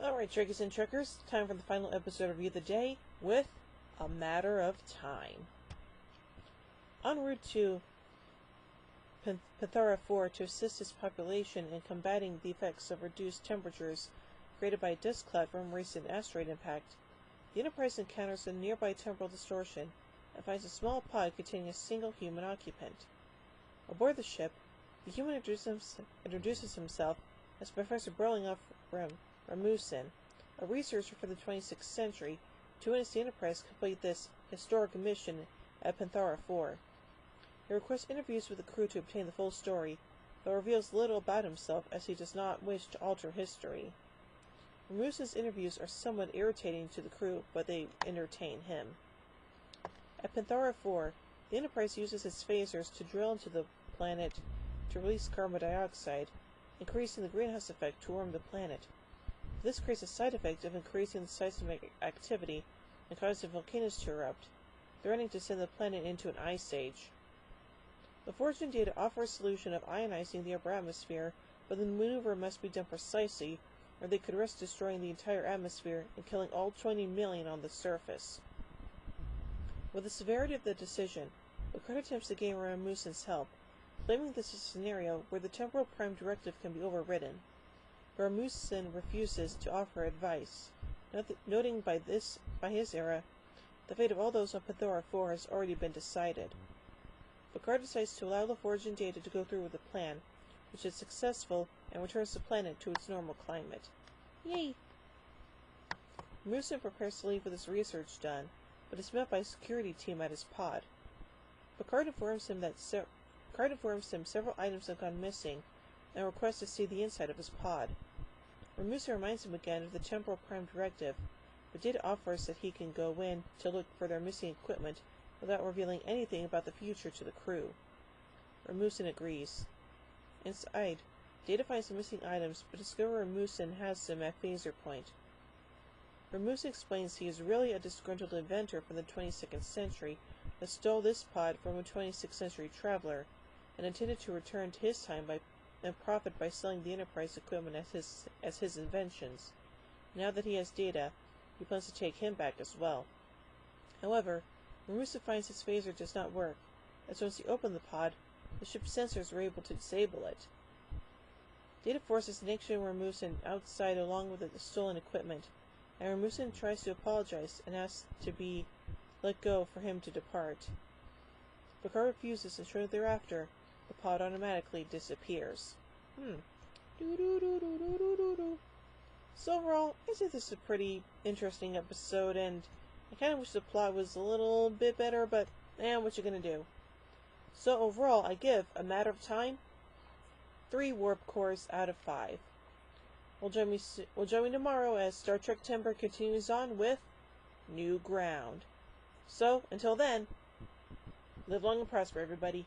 Alright, Trickers and Trickers, time for the final episode of Review of the Day with A Matter of Time. En route to Panthara 4 to assist its population in combating the effects of reduced temperatures created by a dust cloud from recent asteroid impact, the Enterprise encounters a nearby temporal distortion and finds a small pod containing a single human occupant. Aboard the ship, the human introduces himself as Professor Burlingoff Ramusin, a researcher for the 26th century, to witness the Enterprise complete this historic mission at Panthara 4. He requests interviews with the crew to obtain the full story, but reveals little about himself as he does not wish to alter history. Ramusin's interviews are somewhat irritating to the crew, but they entertain him. At Panthara 4, the Enterprise uses its phasers to drill into the planet to release carbon dioxide, increasing the greenhouse effect to warm the planet. This creates a side effect of increasing the seismic activity and causing volcanoes to erupt, threatening to send the planet into an ice age. The Fortune data offer a solution of ionizing the upper atmosphere, but the maneuver must be done precisely, or they could risk destroying the entire atmosphere and killing all 20 million on the surface. With the severity of the decision, Picard attempts to gain Ramusin's help, claiming this is a scenario where the Temporal Prime Directive can be overridden. Ramusin refuses to offer advice, noting by his era, the fate of all those on Panthara 4 has already been decided. Picard decides to allow the Fortune data to go through with the plan, which is successful and returns the planet to its normal climate. Yay! Ramusin prepares to leave with his research done, but is met by a security team at his pod. Picard informs him several items have gone missing and requests to see the inside of his pod. Ramusin reminds him again of the Temporal Prime Directive, but Data offers that he can go in to look for their missing equipment without revealing anything about the future to the crew. Ramusin agrees. Inside, Data finds the missing items, but discovers Ramusin has them at phaser point. Ramusin explains he is really a disgruntled inventor from the 22nd century that stole this pod from a 26th century traveler and intended to return to his time and profit by selling the Enterprise equipment as his inventions. Now that he has Data, he plans to take him back as well. However, Ramusin finds his phaser does not work, as once he opened the pod, the ship's sensors were able to disable it. Data forces Nick and Ramusin outside along with the stolen equipment, and Ramusin tries to apologize and asks to be let go for him to depart. Picard refuses, and shortly thereafter, the pod automatically disappears. So overall, I think this is a pretty interesting episode, and I kind of wish the plot was a little bit better, but what you gonna do? So overall, I give A Matter of Time 3 warp cores out of 5. Will join me tomorrow as Star Trek Timber continues on with New Ground. So, until then, live long and prosper, everybody.